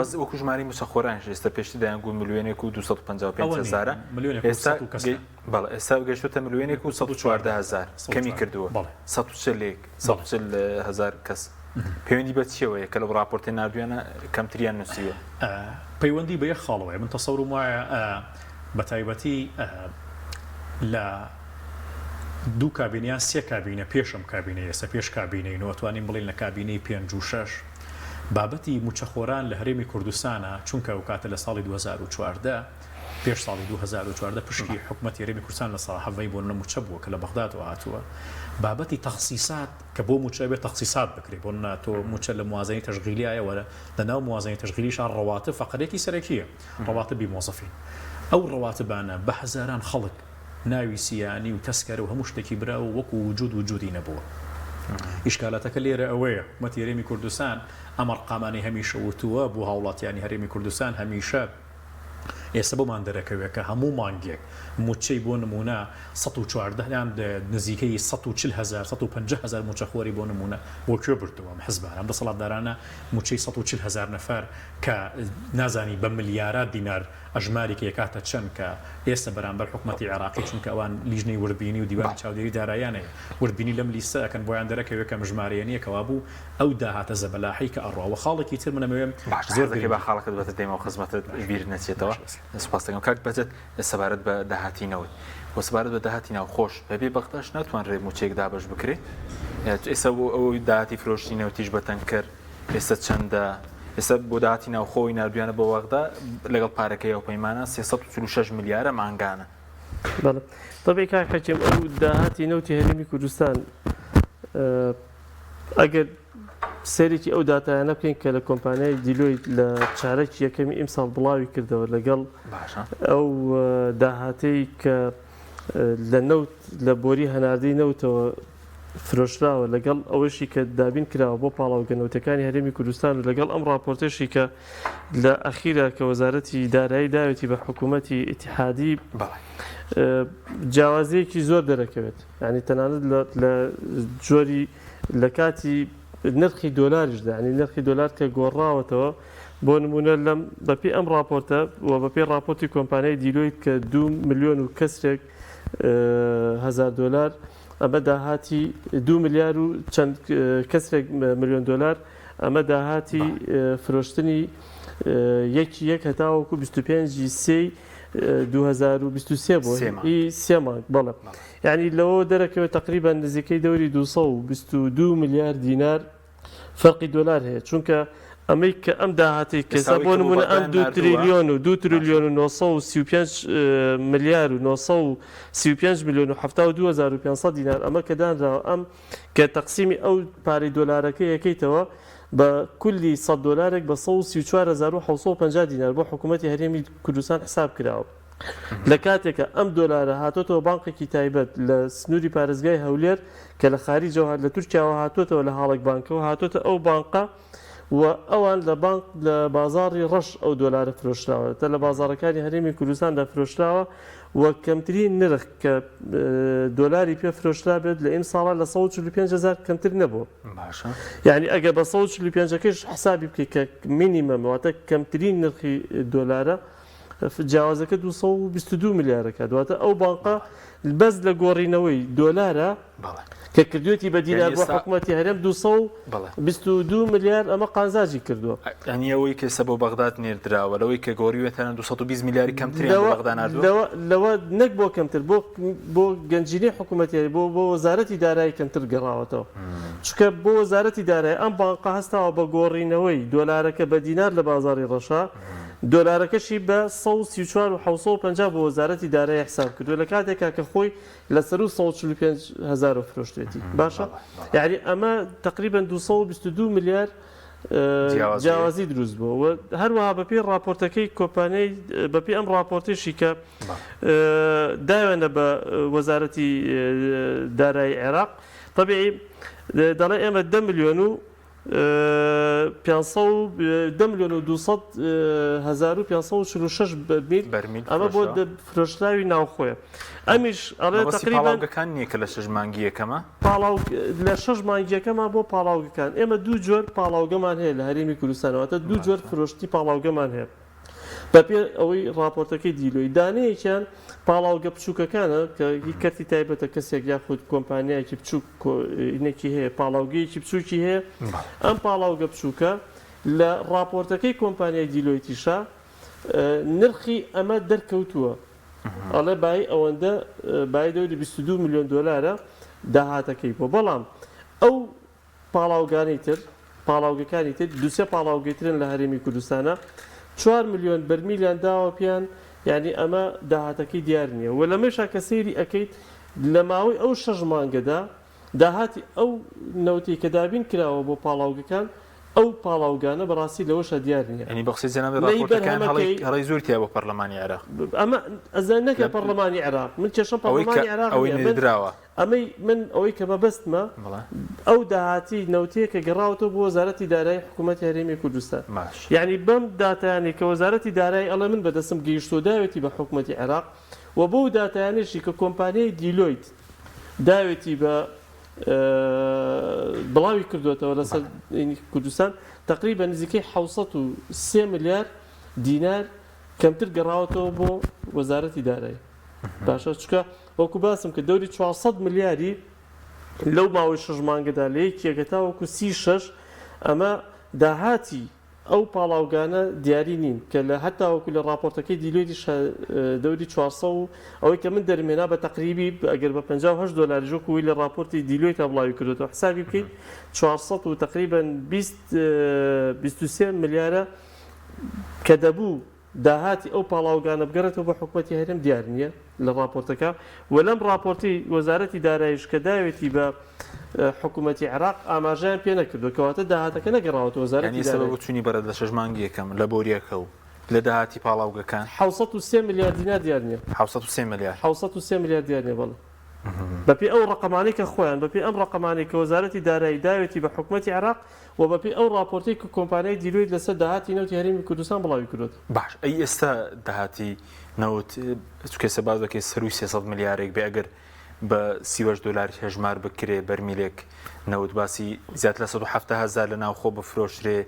بەس وەکو ژماری موچەخۆران ئێستا پێشتی دەیانگو ملیۆنێک و 255,000 ئێستا گەشتوتە ملیۆنێک و 114,000 کەمی کردووە 140,000 کەس پەیوەندی بە چیەوەیە کە لە ڕاپۆرتی نردویانە کەمتریان نووسیوە پەیوەندی بە یەک خاڵەوەی من تەسەورم وایە بە تایبەتی لە دوو کابینیان سێ کابینە پێشم کابینە ئێستا پێش کابینەی نەوەتوانین بڵین لە کابینەی 5 و 6 بابەتی موچەخۆران لە هەرێمی کوردستانە چونکە ئەو کاتە لە ساڵی 2014 پێش ساڵی 2014 پشتی حکوومەتی هەرێمی کوردستان لە ساڵ هەڤەی بۆ موچە بووە کە لە بەغدادەوە هاتووە بابەتی تەخسیسات کە بۆ موچە بێت تەخسیسات بکرێت بۆ ناتۆ موچە لە موازنەی تەشغیلیایەوە لە ناو موازنەی تەشغیلیشان ڕەواتب فەقەرێکی سەرەکیە ڕەواتبی مۆزەفین ئەو ڕەواتبانە بە هەزاران خەڵک ناوی سیانی و تەسکەرە و هەموو شتێکی برا و وەکو وجودی نەبووە ئیشکالاتەکە لێرە ئەوەیە حکوومەتی هەرێمی کوردستان ئەمە ڕقامانی هەمیشە وتووە بۆ هاوڵاتیانی هەرێمی کوردستان هەمیشە ئێستا بۆمان دەرەکەوێت کە هەموو مانگێک موچەی بۆ نمونە 114 نزیکەی 150,000 موچەخۆری بۆ نمونە بۆ کوێ بردووە حزبان ئەم دەسەڵاتدارانە موچەی 140,000 نەفەر کە نازانی بە ملیارات دینار ئەژمارێکی کاتە چەند کە ئێستا بەرامبەر حکوومەتی عراقی چونکە ئەوان لیژنەی وردبینی و دیوانی چاودێری دارایانەیە وردبینی لەم لیستە ئەکەن بۆیان دەرەکەوێت کە ژمارەیە کەوا بوو ئەو داهاتە زەبەلاحی کە ئەڕۆوە خاڵێکی تر منەمەوێم زۆر دەکەی بە خاڵەکەت بەتە دەیمەوە خزمەتت بیر نەچێتەوە سوپاس دەکەم کاک بەجێت سەبارەت بە داهاتینەوەی بۆ سەبارەت بە داهاتی ناوخۆش بەبێ بەغداش ناتوانرێت موچێک دابەش بکرێت ئێستا ئەوەی داهاتی فرۆشتینەوە تیژ بەتەن کرد ئێستا چەندە ئێستا بۆ داهاتی ناوخۆی نردویانە بۆ وەغدا لەگەڵ پارەکەی ئەو پەیمانە 346 ملیارە مانگانە بەڵێ طبعی کاک حەکیم ئەو داهاتی نەوتی هەرێمی کوردستان ئەگەر سەرێکی ئەو داتایانە بکەین کە لە کۆمپانیای دیلۆیت لە چارەکی یەکەمی ئیمساڵ بڵاوی کردەوە لەگەڵ ئەو داهاتەی کە لە نەوت لە بۆری هەناردەی نەوتەوە فرۆشراوە لەگەڵ ئەوەشی کە دابین کراوە بۆ پاڵاوگەنەوتەکانی هەرێمی کوردستان و لەگەڵ ئەم راپۆرتێشی کە لە ئەخیرە کە وەزارەتی دارایی داوێتی بە حکوومەتی ئیتیحادی جیاوازیەکی زۆر دەرەکەوێت ینی تەنانەت لە جۆری لە کاتی نرخی دۆلاریشدا ینی نرخی دۆلار کە گۆڕاوەتەوە بۆ نمونە لەم بەپی ئەم راپۆرتە و بەپی راپۆرتی کۆمپانیای دیلۆیت کە 2 ملیۆن و کەسێک هزار دلار ئەمە داهاتی 2 ملیار و چەند کەسێک ملیۆن دلار ئەمە داهاتی فرۆشتنی یەک هەتاوەکو 25 2023 بۆ سێ مانگ بەڵێ یعنی لەوە دەرەکەوێت تقریبا نزیکەی دەوری 222 میلیار دینار فەرقی دۆلار هەیە چونکە ئەمەی کە ئەم داهاتی کەسا بۆ نمونە ئەم 2 تریلیۆن و 2 تریلیۆن و 935 ملیار و 935 میلیۆن و 72500 دینار ئەمە کە دانراوە ئەم کە تەقسیمی ئەو پارەی دۆلارەکە یەکەیتەوە بە کولی 100 دلارێک بە 134750 دینار بۆ حکوومەتی هەرێمی کوردستان حساب کراوە لە کاتێکە ئەم دۆلارە هاتوۆتەوە بانقێکی تایبەت لە سنووری پارێزگای هەولێر کە لە خاریجەوە لە تورکیاوە هاتوۆتەوە لە هاڵک بانکەوە هاتوۆتە ئەو بانقە و ئەوان لە بانک لە بازاڕی ڕەش ئەو دۆلارە فرۆشراوە تا لە بازاڕەکانی هەرێمی کوردستاندا فرۆشراوە و کەمترین نرخ کە دۆلاری پێ فرۆشرا بێت لە ئیم ساڵە لە 145,000 کەمتر نەبووە یعنی ئەگە بە 145کەش حسابی بکەیت کە مینیمەمەواتە کەمترین نرخی دۆلارە جیاوازەکە 222 میلیارەکە دواتە ئەو بانقە بەس لە گۆڕینەوەی دۆلارە کە کردوێتی بە دینار بۆ حکوومەتی هەرێم 222 میلیار ئەمە قازاجی کردووە ئەنیەوەی کەسە بۆ بەغداد نێردراوە لەوەی کە گۆڕیوێتەنە 220 میلیاری کەمترین بەغداد نردووە لەوە نەک بۆ کەمتر بۆ گەنجینەی حکوومەتی بۆ وەزارەتی دارایی کەمتر گەڕاوەتەوە چکە بۆ وەزارەتی دارایی ئەم بانقە هەستاوە بە گۆڕینەوەی دۆلارەکە بە دینار لە بازاڕی ڕەشا دۆلارەکەشی بە 134,750 بۆ وەزارەتی دارایی حساب کردو لە کاتێکا کە خۆی لەسەر 145,000 فرۆشتێتی باشە یعنی ئەمە تقریبا 222 میلیار جیاوازی دروست بووە هەروەها بەپێی راپۆرتەکەی کۆمپانیای بەپێی ئەم راپۆرتێشی کە داوێنە بە وەزارەتی دارایی عێراق طبیعی دەڵێ ئێمە 10 ملیۆن و 10 ملیۆن و 200,546 بەرمیل ئەمە بۆ فرۆشراوی ناوخۆیە ئەمیش ئەڵێ تقریباگەکان نییە کە لە 6 مانگی یەکەمە لە 6 مانگی یەکەمە بۆ پاڵاوگەکان ئێمە دوو جۆر پاڵاوگەمان هەیە لە هەرێمی کوردستانەوەتە دوو جۆر فرۆشتی پاڵاوگەمان هەیە بەپێ ئەوەی راپۆرتەکەی دیلۆی دانەیەکیان پاڵاوگە بچووکەکانە کە هیچ کەرتی تایبەتە کەسێک یاخود کۆمپانیایکی بچووک ئینێکی هەیە پاڵاوگەیەکی بچووکی هەیە ئەم پاڵاوگە بچووکە لە راپۆرتەکەی کۆمپانیای دیلۆیتیشا نرخی ئەمە دەرکەوتووە ئەڵێ بای ئەوەندە بای دەوری 22 میلیۆن دۆلارە داهاتەکەی بۆ بەڵام ئەو پاڵاوگانی تر پاڵاوگەکانی تر دووسێ پاڵاوگەیترن لە هەرێمی کوردستانە 4 میلیۆن بەرمیلیان داوە پیان یعنی ئەمە داهاتەکەی دیار نییە و لەمەشا کە سەیری ئەەکەیت لە ماوەی ئەو 6 مانگەدا داهاتی ئەو نەوتی کە دابین کراوە بۆ پاڵاوگەکان ئەو پاڵاوگانە بەڕاستی لەوەشە دیار نییە ئەنی بەخسی جەنابی راپۆرتەکان هەڵی زۆرتیا بۆ پەرلەمانی عێراق ئەمە ئەزان نەکە پەرلەمانی عێراق من کێشەم پەرلەمانی عێراق ئەوەی نێردراوە ئەمەی من ئەوەی کە مەبەستمە ئەو داهاتی نەوتەیە کە گەڕاوەتەوە بۆ وەزارەتی دارایی حکوومەتی هەرێمی کوردستان یعنی بەم داتایانی کە وەزارەتی دارایی ئەڵێ من بەدەستم گەیشتۆ داوێتی بە حکوومەتی عێراق و بۆ داتایانێشی کە کۆمپانیای دیلۆیت داوێتی بە بڵاوی کردوێتەوە لەسەر کوردستان تقریبا نزیکەی 703 میلیار دینار کەمتر گەڕاوەتەوە بۆ وەزارەتی دارایی باشە چکە وەکو باسم کە دەوری 400 میلیاری لەو ماوەی 6 مانگەدا لە یەکێکە تا وەکو 36 ئەمە داهاتی ئەو پاڵاوگانە دیاری نین کە لە هەتا وەکو لە راپۆرتەکەی دیلۆیتیش دەوری 400 و ئەوەی کە من دەرمێنا بە تقریبی ئەگەر بە 58 دلار ژۆکوی لە راپۆرتی دیلۆیت بڵاوی کردوەوە حسابی بکەیت 400 و تقریبا 23 میلیارە کە دەبوو داهاتی ئەو پاڵاوگانە بگەڕێتەوە بە حکوومەتی هەرێم دیار نییە لە راپۆرتەکە و لەم راپۆرتی وەزارەتی داراییش کە داوێتی بە حکوومەتی عێراق ئاماژیان پێ نەکردو کەواتە داهاتەکە نەگەڕاوەتەوە وەزارەتی دارایی سەبەب چوونی بەرە لە 6 مانگی یەکەم لە بۆریەکە و لە داهاتی پاڵاوگەکان 603 میلیارد دینار دیار نییە 603 میلیارد 603 میلیارد دیار نییە بەڵێ بەپێی ئەو ڕقەمانەی کە خۆیان بەپێی ئەم ڕقەمانەی کە وەزارەتی دارایی داوێتی بە حکوومەتی عێراق و بەپێی ئەو راپۆرتەی کە کۆمپانیای دیلۆیت لەسەر داهاتی نەوتی هەرێمی کوردستان بڵاوی کردوێت. باش ئەی ئێستا داهاتی نەوت کێسە باز دەکەی سەروی 300 میلیارێک بێ ئەگەر بە 30 دلار هێژمار بکرێ بەرمیلێک نەوت باسی زیاتر لە 170,000 لە ناوخۆ بفرۆشرێ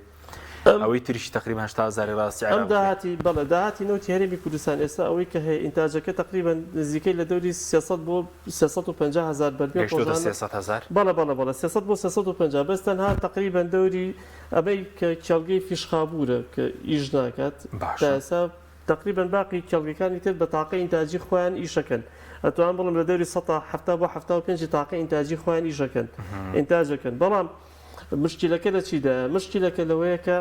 ئەوەی تریشی تقریبا 80,000 ڕاستی ئەم داهاتی بەڵێ داهاتی نەوتی هەرێمی کوردستان ئێستا ئەوەی کە هەیە ئینتاجەکە تقریبا نزیکەی لە دەوری 300 بۆ 350,000 بەرمیل بەڵێ 300 بۆ 350 بەس تەنها تقریبا دەوری ئەمەی کە کێڵگەی فیشخابوورە کە ئیش ناکات ئێستا تقریبا باقی کێڵگەکانی تر بە تاقی ئینتاجی خۆیان ئیشەکەن ئەتوان بڵم لە دەوری 170 بۆ 75 تاقی ئینتاجی خۆیان ئیشەکەن ئینتاجەکەن بەڵام مشکلەکە لە چیدا مشکلەکە لەوەیە کە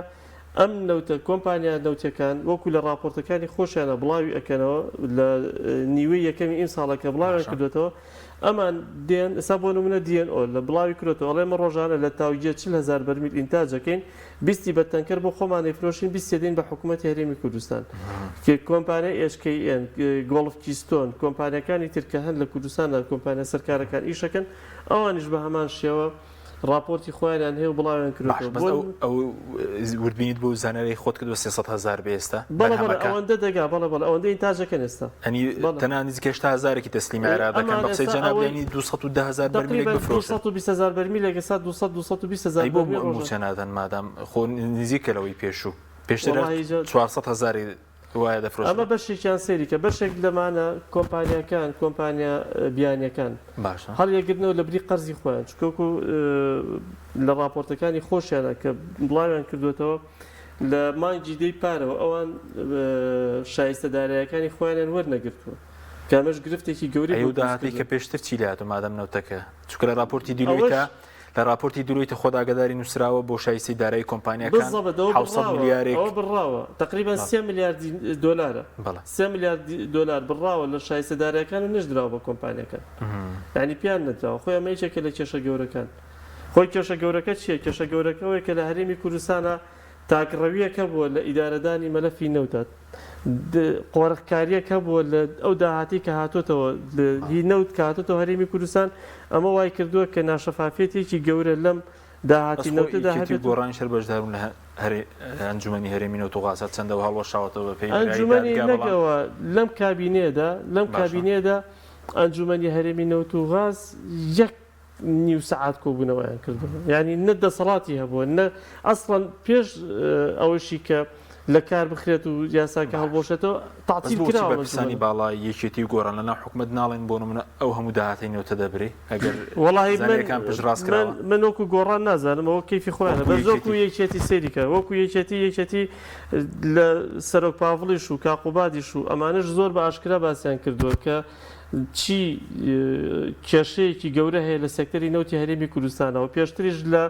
ئەم نەوتە کۆمپانیا نەوتەکان وەکو لە راپۆرتەکانی خۆشیانە بڵاوی ئەکەنەوە لە نیوەی یەکەمی ئیم ساڵەکە بڵاویان کردوێتەوە ئەمان دێن ئێستا بۆ نمونە DNO لە بڵاوی کردوێتەوە ئەڵێ ئێمە ڕۆژانە لە تاویە 40,000 بەرمیل ئینتاجەکەین 20 بە تەنکەر بۆ خۆمانی فرۆشین 20 دێن بە حکوومەتی هەرێمی کوردستان کە کۆمپانیای HKN گۆڵف کیستۆن کۆمپانیەکانی ترکە هەن لە کوردستانە کۆمپانیا سەرکارەکان ئیشەکەن ئەوانیش بە هەمان شێوە راپۆرتی خۆیان هەیە و بڵاویان کردوێتەوە ئەو وردبینیت بۆ زانەرەی خۆت کرد بە 300,000 بێ ئێستا ئەوەندە دەگا بەڵە ئەوەندە ئینتاجەکەن ئێستا ئەنی تەنها نزیکە 80,000 تەسلیمی عێراقەکان بە قسەی جەنابێنی 210,000 بەرمیلێک بفرۆشن 220,000 بەرمیلێک ئێستا 220,000 بۆ موچەنادەن مادام خۆ نزیکە لەوەی پێشوو پێشتر 400,000 وایە دەفرۆشن ئەمە بەشێکیان سێری کە بەشێک لەمانە کۆمپانیەکان کۆمپانیا بیانیەکان باشە هەڵیەگرنەوە لە بری قەرزی خۆیان چکۆکو لە راپۆرتەکانی خۆشیانە کە بڵاویان کردوێتەوە لە مانگی دەی پارەوە ئەوان شایستەدارایەکانی خۆیانیان وەرنەگرتووە کامەش گرفتێکی گەوری ئەو داهاتی کە پێشتر چی لاتۆ مادەم نەوتەکە چونکە لە راپۆرتی دیلۆیتە لە راپۆرتی درویتە خۆداگەداری نووسراوە بۆ شایستی دارایی کۆمپانیەکان 600 میلیارێک بڕاوە تقریبا 3 میلیارد دلارە 3 میلیارد دلار بڕاوە لە شایستەدارەکان و نەشدراوە بە کۆمپانیەکان یعنی پیان نەدراوە خۆی ئەمەیەکێکە لە کێشە گەورەکان خۆی کێشە گەورەکە چییە کێشە گەورەکەەوەی کە لە هەرێمی کوردستانە تاکڕەویەکە بووە لە ئیدارەدانی مەلەفی نەوتات قۆڕەکاریەکە بووە لە ئەو داهاتی کە هاتوۆتەوە هی نەوت کاتۆتەوە هەرێمی کوردستان ئەمە وای کردووە کە ناشەفافێتێکی گەورە لەم داهاتی نەوتدا هەبێت گۆڕانی شەر بەشداربوون لە ئەنجومەنی هەرێمی نەوت و غاسات چەندە و هەڵوەشاوەتەوە بە پێی ئەنجومەنی نەگەوە لەم کابینێدا ئەنجومەنی هەرێمی نەوت و غاز یەک نیو سعات کۆبوونەوەیان کردەوە یعنی نە دەسەڵاتی هەبووە نە ئەسڵەن پێش ئەوەشی کە لە کار بخرێت و یاساکە هەڵبۆشێتەوە تاعتیل کراوە پرسانی باڵای یەکێتی و گۆڕان لەناو حکومەت ناڵێن بۆ نمونە ئەو هەموو داهاتی نەوتە دەبرێ ئەگەر وەڵاهی پشت ڕاستکراوە من وەکو گۆڕان نازانم ئەوە کەیفی خۆیانە بەس وەکو یەکێتی سەیریکە وەکو یەکێتی لە سەرۆک پاڤڵیش و کاقوبادیش و ئەمانش زۆر بە ئاشکرا باسییان کردووە کە چی کێشەیەکی گەورە هەیە لە سێکتەری نەوتی هەرێمی کوردستانەوە پێشتریش لە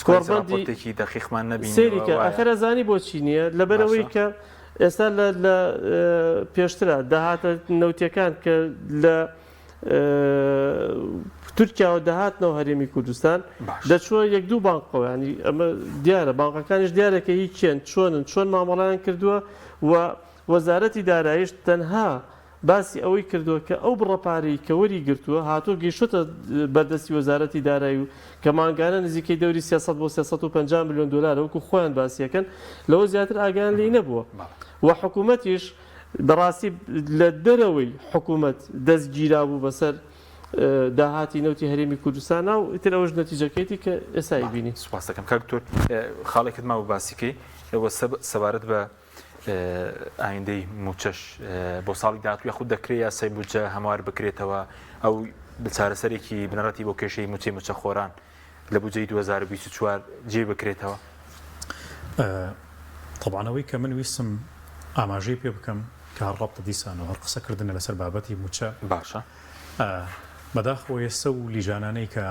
کۆڕبەندێکی دەقیقمان نەبینی سێریکە ئەخەرە زانی بۆچی نییە لەبەرەوەی کە ئێستا لە پێشترە داهاتە نەوتیەکان کە لە تورکیاوە داهاتنەوە هەرێمی کوردستان دەچووە یەک دوو بانقەوە ینی ئەمە دیارە بانقەکانیش دیارەکە هیچ چۆن مامەڵیان کردووە و وەزارەتی داراییش تەنها باسی ئەوەی کردووە کە ئەو بڕەپارەی کە وەری گرتووە هاتۆ گەیشتە بەردەستی وەزارەتی دارایی و کە ماگانە نزیکەی دەوری 300 بۆ 350 میلیۆن دلار وەکو خۆیان باسیەکەن لەوە زیاتر ئاگیان لێی نەبووە و حکوومەتیش بەڕاستی لە دەرەوەی حکوومەت دەستگیرا بوو بەسەر داهاتی نەوتی هەرێمی کوردستانە و ئیتر ئەوەش نەتیجەکەیەتی کە ئێستا بینی سوپاس دەکەم کاکتۆر خاڵێکت ماوە باسیکەی ئەوە سەبارەت بە ئایندەی موچەش بۆ ساڵی داهاتوو یاخود دەکرێت یاسای بودجە هەموار بکرێتەوە ئەو چارەسەرێکی بنەڕەتی بۆ کێشەی موچە خۆران لە بودجەی 2024 جێ بکرێتەوە طبعاەوەی کە من ویستم ئاماژەی پێ بکەم کە هەڕەبتە دیسانەوە هەر قسەکردنە لەسەر بابەتی موچە باشە بەداخەوە ئێستا و لیژانانەی کە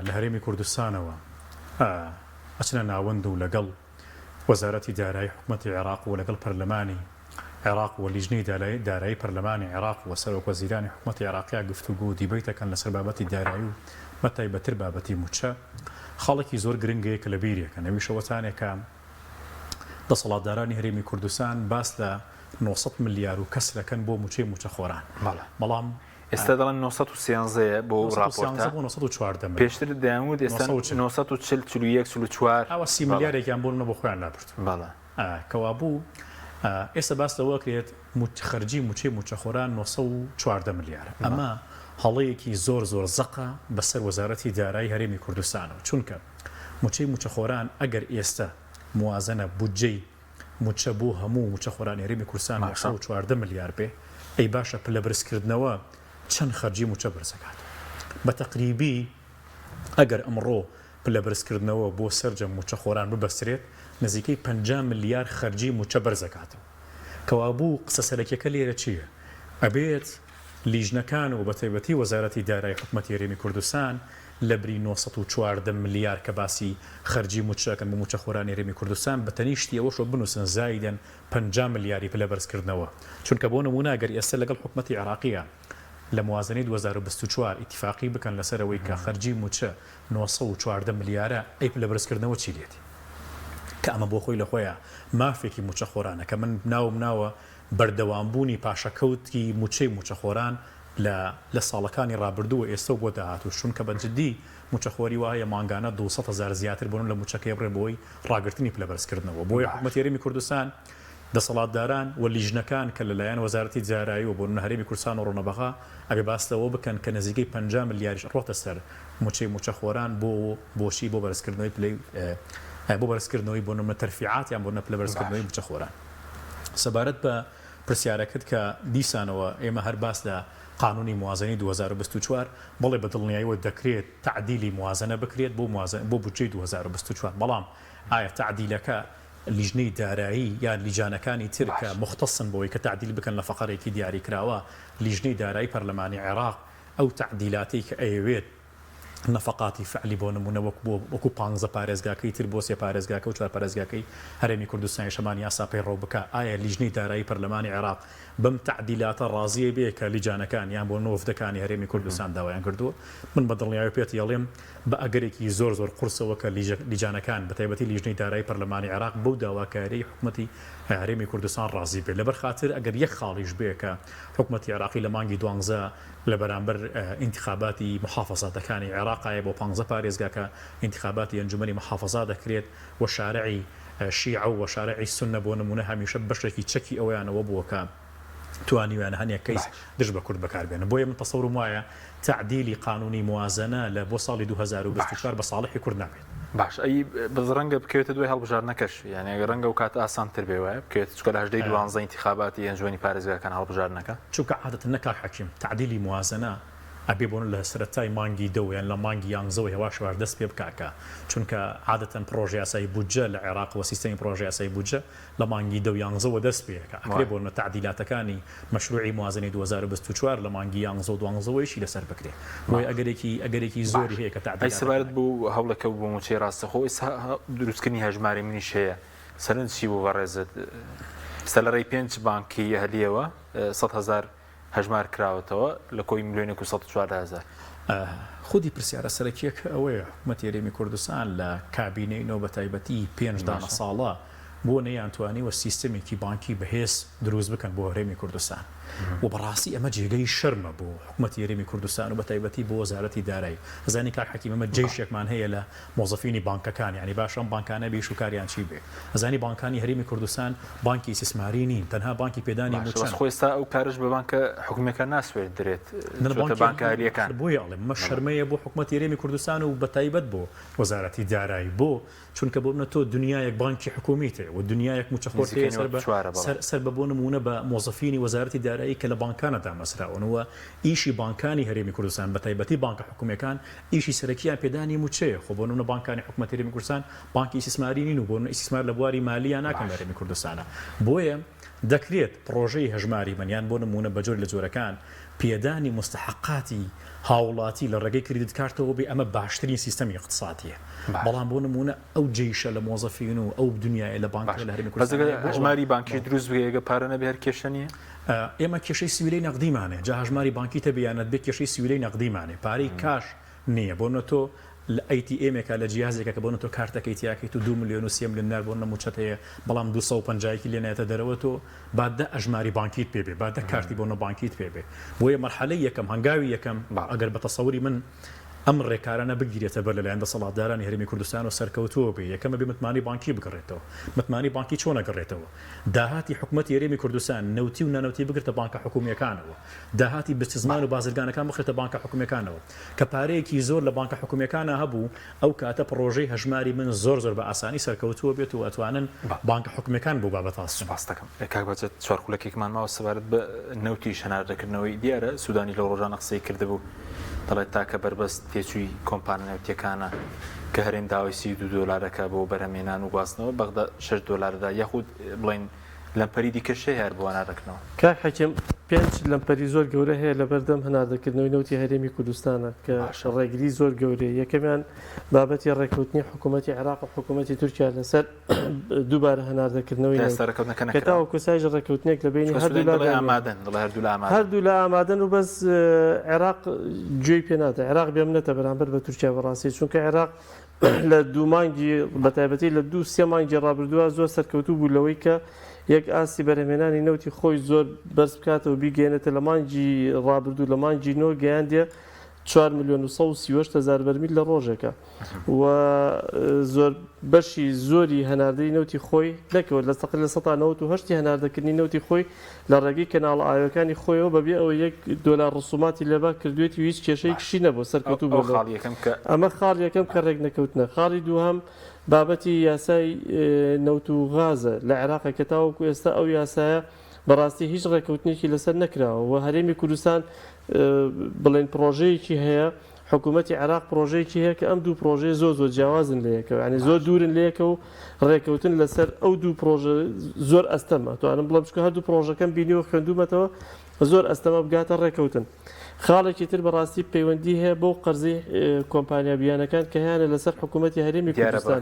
لە هەرێمی کوردستانەوە ئەچنە ناوەند و لەگەڵ وەزارەتی دارایی حکوومەتی عێراق و لەگەڵ پەرلەمانی عێراق و لیژنەی دارایی پەرلەمانی عێراق و سەرۆک وەزیرانی حکوومەتی عێراقیا گفتوگو و دیبەیتەکەن لەسەر بابەتی دارایی و بەتایبەتر بابەتی موچە خاڵێکی زۆر گرنگەیە کە لە بیرێکە نەویشەوەتانێکە دەسەڵاتدارانی هەرێمی کوردستان باس لە 900 ملیار و کەسرەکەن بۆ موچەی موچەخۆران بەڵام ئێستا دەڵێن 913 بۆ راپۆرتە 914 پێشتر دەیانوت ئێستا 941 ئەوە 30 ملیارێکیان بۆ بۆ خۆیان لابرد کەوا بوو ئێستا باس لەوە کرێت خەرجی موچەی موچەخۆران 914 ملیارە ئەمە هەڵەیەکی زۆر زەقە بەسەر وەزارەتی دارایی هەرێمی کوردستانەوە چونکە موچەی موچەخۆران ئەگەر ئێستا موازنە بودجەی موچە بۆ هەموو موچەخۆرانی هەرێمی کوردستان 914 ملیار بێ ئەی باشە پلە برزکردنەوە چەند خەرجی موچە برزەکات بە تەقریبی ئەگەر ئەمڕۆ پلە برزکردنەوە بۆ سەرجە موچەخۆران ببەسترێت نزیکەی 50 ملیار خەرجی موچە برزەکاتەوە کەوا بوو قسە سەرەکیەکە لێرە چییە؟ ئەبێت لیژنەکان و بەتایبەتی وەزارەتی دارایی حکوومەتی هەرێمی کوردستان لە بری 914 ملیار کە باسی خەرجی موچەکەن بۆ موچەخۆرانی هەرێمی کوردستان بە تەنیشتی ئەوەشۆ بنووسن زایدەن 50 ملیاری پلە بەرزکردنەوە چونکە بۆ نمونە ئەگەر ئێستا لەگەڵ حکوومەتی عێراقیە لە موازنەی 2024 ئیتیفاقی بکەن لەسەرەوەی کە خەرجی موچە 914 ملیارە ئەی پلە بەرزکردنەوە چی دێتی کە ئەمە بۆ خۆی لە خۆیە مافێکی موچەخۆرانە کە من ناوە بەردەوامبوونی پاشەکەوتی موچەی موچەخۆران لە ساڵەکانی ڕابردووە ئێستا بۆ داهاتوو چونکە بەجددی موچەخۆری وایە مانگانە 200,000 زیاتر بوون لە موچەکەی بڕێ بۆی ڕاگررتنی پلە بەرزکردنەوە بۆی حکوومەتی هەرێمی کوردستان دەسەڵاتداران و لیژنەکان کە لەلایەن وەزارەتی جارایی و بۆ هەرێمی کوردستان و ڕۆنەبەغا ئەگە باستەوە بکەن کە نزیکەی 50 ملیاریش ڕۆتە سەر موچەی موچەخۆران بۆشی بۆ بەرزکردنەوەی پلەی بۆ بەرزکردنەوەی بۆ نمونە تەرفیعاتیان بۆ نەپلە بەرزکردنەوەی موچەخۆران سەبارەت بە پرسیارەکەت کە دیسانەوە ئێمە هەر باس لە قانونی موازنەی 2024 بەڵێ بە دڵنیاییەوە دەکرێت تعدیلی موازنە بکرێت بۆ بودجەی 2024 بەڵام ئایا تعدیلەکە لیژنەی دارایی یان لیجانەکانی تر کە مختصن بۆی کە تعدیل بکەن لە فەقەرێکی دیاری کراوە لیژنەی دارایی پەرلەمانی عێراق ئەو تعدیلاتی کە ئەیەوێت نەفقاتی فعلی بۆ نمونە وەکو 15 پارێزگاکەی تر بۆ 3 پارێزگاکە و 4 پارێزگاکەی هەرێمی کوردستانی شەمال یاساپەی ڕۆ بکە ئایا لیژنەی دارایی پەرلەمانی عێراق بەم تعدیلاتە ڕازیە بێ کە لیجانەکان یان بۆ نۆڤدەکانی هەرێمی کوردستان داوایان کردووە من بە دڵنیایی پێت یەڵێم بە ئەگەرێکی زۆر قورسەوە کە لیجانەکان بە تایبەتی لیژنەی دارایی پەرلەمانی عێراق بەو داواکاری حکوومەتی هەرێمی کوردستان ڕازی بێت لەبەر خاتر ئەگەر یەک خاڵیش بێ کە حکوومەتی عێراقی لە مانگی 12 لە بەرامبەر انتخاباتی محافظاتەکانی عێراقایە بۆ 15 پارێزگاکە انتخاباتی ئەنجومەنی محافظات دەکرێت و شارعی شیعە و شارعی سنە بۆ نمونە هەمیشە بەشێکی چەکی ئەویانەوە بووە کە توانیویان هەنێک کەیس دژ بە کورد بەکاربێنە بۆیە من تەسەورم وایە تعدیلی قانونی موازنە لە بۆ ساڵی 2024 بە صالحی کورد نابێت باش ئەی بەزڕەنگە بکەوێتە دوای هەڵبژارنەکەش یعنی ئەگەر ڕەنگە و کات ئاسانتر بێ وایە بکەوێت چکە لە 12 انتخاباتی ئەنجومەنی پارێزگاکان هەڵبژارنەکە چونکە عادەتەن نەکاک حەکیم تعدیلی موازنە ئەبێ بۆن لە سەرەتای مانگی دەویان لە مانگی 11 هێوا شوار دەست پێ بکاکە چونکە عادەتەن پرۆژه یاسایی بودجە لە عێراق و سیستەمی پرۆژه یاسایی بودجە لە مانگی 11 دەست پێکە ئەکرێ بۆن تعدیلاتەکانی مەشروعی موازنەی 2024 لە مانگی 11 لەسەر بکرێ بۆی ئەگەرێکی زۆری هەیە کە تعدیل سەبارەت بوو هەوڵەکە بۆ موچەی ڕاستەخۆی دروستکردنی هەژماری منیش هەیە سەرنج چی بوو بەڕێزت سەلەڕێی 5 بانکی هەلیەوە 100,000 هەژمار کراوەتەوە لە کۆی ملیۆنێک و 114,000 خودی پرسیارە سەرەکیەکە ئەوەیە حکوومەتی هەرێمی کوردستان لە کابینەی بە تایبەتی 5 دانە ساڵە بۆ نەیانتوانیوە سیستەمێکی بانکی بەهێز دروست بکەن بۆ هەرێمی کوردستان و بەڕاستی ئەمە جێگەی شەرمە بۆ حکوومەتی هەرێمی کوردستان و بە تایبەتی بۆ وەزارەتی دارایی زانی کاک حەکیم ئەمە جێشێکمان هەیە لە مۆزەفینی بانکەکان یعنی باشە بانکانە بیش و کاریان چی بێ زانی بانکانی هەرێمی کوردستان بانکی استثماری نین تەنها بانکی پێدانی موچەن خۆستا ئەو کارش بە بانکە حکوومەکە ناسوێت درێت بانکاریەکان بۆیە ئەڵێ مە شەرمەیە بۆ حکوومەتی هەرێمی کوردستان و بە تایبەت بۆ وەزارەتی دارایی بۆ چونکە بۆ منە تۆ دنیایەک بانکی حکومیتێ و دنیایەک موچەخۆرتێ سەر بە بۆ نمونە بە مۆزەفینی وەزارەتی دارایی کە لە بانکانەدا مەسراونەوە ئیشی بانکانی هەرێمی کوردستان بە تایبەتی بانکە حکوومیەکان ئیشی سەرەکیان پێدانی موچەیە خۆ بۆ نمونە بانکانی حکوومەتی هەرێمی کوردستان بانکی استثماری نین و بۆ ئیسیسمار لە بواری مالیان ناکەن لە هەرێمی کوردستانە بۆیە دەکرێت پرۆژەی هەژماری بەنیان بۆ نمونە بە جۆر لە جۆرەکان پێدانی مستحقاتی هاوڵاتی لە ڕێگەی کریدت کارتەوە بێ ئەمە باشترین سیستەمی اقتصادیە بەڵام بۆ نمونە ئەو جێیشە لە مۆزەفین و ئەو دنیای لە بانک لە هەرێمی کوردستان هەژماری بانکی دروست بێگە پارە نەبێ هەر کێشە نیە ئێمە کێشەی سویلەی نەقدیمانێ جا هەژماری بانکی تە بیانەت بێ کێشەی سویلەی نەقدیمانێ پارەی کاش نییە بۆ نە تۆ ATM لە جیازێکە کە بۆنە تۆ کارتەکەی تیاکەیت و 2 میلیۆن و 3 میلیۆن دینار بۆ نموچەت هەیە بەڵام 250 لێنێتە دەرەوە تۆ بادە ئەژماری بانکیت پێبێ بادە کارتی بۆنە بانکیت پێبێ بۆیە مەرحەلەی یەکەم هەنگاوی یەکەم ئەگەر بە تەسەووری من ئەم ڕێکارانە بگیرێتە بەر لەلایەن دەسەڵاتدارانی هەرێمی کوردستان و سەرکەوتووە بێ یەکەمە بێ متمانی بانکی بگڕێتەوە متمانی بانکی چۆن ئەگەڕێتەوە داهاتی حکوومەتی هەرێمی کوردستان نەوتی و نانەوتی بگرێتە بانکە حکوومیەکانەوە داهاتی بستیزمان و بازرگانەکان بخرێتە بانکە حکوومیەکانەوە کە پارەیەکی زۆر لە بانکە حکوومیەکانە هەبوو ئەو کاتە پرۆژەی هەژماری من زۆر بە ئاسانی سەرکەوتووە بێت و ئەتوانن بانکە حکوومیەکان بۆ بابەت باس دەکەم کاک بەجەت چوارخولەکێکمان ماوە سەبارەت بە نەوتی شەناردەکردنەوەی دیارە سوودانی لە ڕۆژانە قسەی کردبوو دەڵێت تاکە بربەست تێچووی کۆمپانیاوتیەکانە کە هەرێم داوای $32 بۆ بەرهەمێنان و گواستنەوە بەغدا $6 یاخود بڵین لەمپەری دیکەشەی هەر بۆ هەناردەکردنەوە کاک حەکیم 5 لەمپەری زۆر گەورە هەیە لە بەردەم هەناردەکردنەوەی نەوتی هەرێمی کوردستانە کە ڕێگری زۆر گەورەیە یەکەمیان بابەتی ڕێکەوتنی حکوومەتی عێراق و حکوومەتی تورکیا لەسەر دووبارە هەناردەکردنەوەی کە تاوەکو سایژ ڕێکەوتنێک لە بینی هەردوو لە ئامادەن و بەس عێراق گوێی پێ ناتە عێراق بێمنێتە بەرامبەر بە تورکیا بەڕاستی چونکە عێراق لە 2 مانگی بەتایبەتی لە 2-3 مانگی ڕابردووە زۆر سەرکەوتوو بوو لەوەی کە یەک ئاسی بەرهەمێنانی نەوتی خۆی زۆر بەرز بکاتەوە بیگەێنێتە لە مانگی ڕابردوو لە مانگی نۆ گەیاندێ 4,130,000 بەرمیل لە ڕۆژێکە و زۆر بەشی زۆری هەناردەی نەوتی خۆی نەکەوت لە تقریبا 1970 هەناردەکردنی نەوتی خۆی لە ڕێگەی کەناڵ ئاوەکانی خۆیەوە بەبێ ئەوە $1 ڕسوماتی لەبا کردوێتی هیچ کێشەی کشی نەبوو سەرکەوتوو بۆ ئەمە خاڵ یەکەم کە ڕێک نەکەوتنە خاڵی دووهەم بابەتی یاسای نەوت و غازە لە عێراقە کە تاوەکو ئێستا ئەو یاسایە بەڕاستی هیچ ڕێکەوتنێکی لەسەر نەکراوە و هەرێمی کوردستان بڵێن پرۆژەیەکی هەیە حکوومەتی عێراق پرۆژەیەکی هەیە کە ئەم دوو پرۆژەی زۆر جیاوازن لە یەکەوە ینی زۆر دوورن لە یەکە و ڕێکەوتن لەسەر ئەو دوو پرۆژە زۆر ئەستەمە توانم بڵم چکە هەردوو پرۆژەکەم بینیوە خوێندومەتەوە زۆر ئەستەمە بگاتە ڕێکەوتن خاڵێکی تر بەڕاستی پەیوەندی هەیە بۆ قەرزی کۆمپانیا بیانەکان کە هیانە لەسەر حکوومەتی هەرێمی کوردستان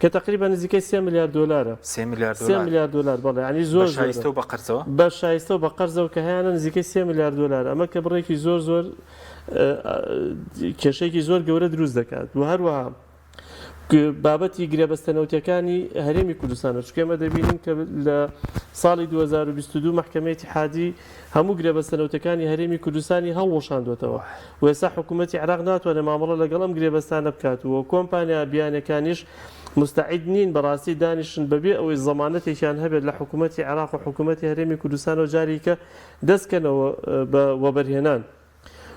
کە تقریبا نزیکەی $3 میلیارد $3 میلیارد بەڵێ ینی زۆر شایستە بە قەرزەوە بە شایستە و بە قەرزەوە کە هیانە نزیکەی $3 میلیارد ئەمە کە بڕێکی زۆر کێشەیەکی زۆر گەورە دروست دەکات و هەروەها بابەتی گرێبەستەنەوتیەکانی هەرێمی کوردستانە چکە ئێمە دەبینین کە لە ساڵی 2022 محکەمەی اتحادی هەموو گرێبەستەنەوتەکانی هەرێمی کوردستانی هەڵوەشاندوێتەوە و ئێستا حکوومەتی عێراق ناتوانێت مامەڵە لەگەڵ ئەم گرێبەستانە بکات و کۆمپانیا بیانەکانیش مستعد نین بەڕاستی دانیشن بەبێ ئەوەی زەمانەتێکیان هەبێت لە حکوومەتی عێراق و حکوومەتی هەرێمی کوردستانەوە جاریکە دەستکەنەوە بە وەبەرهێنان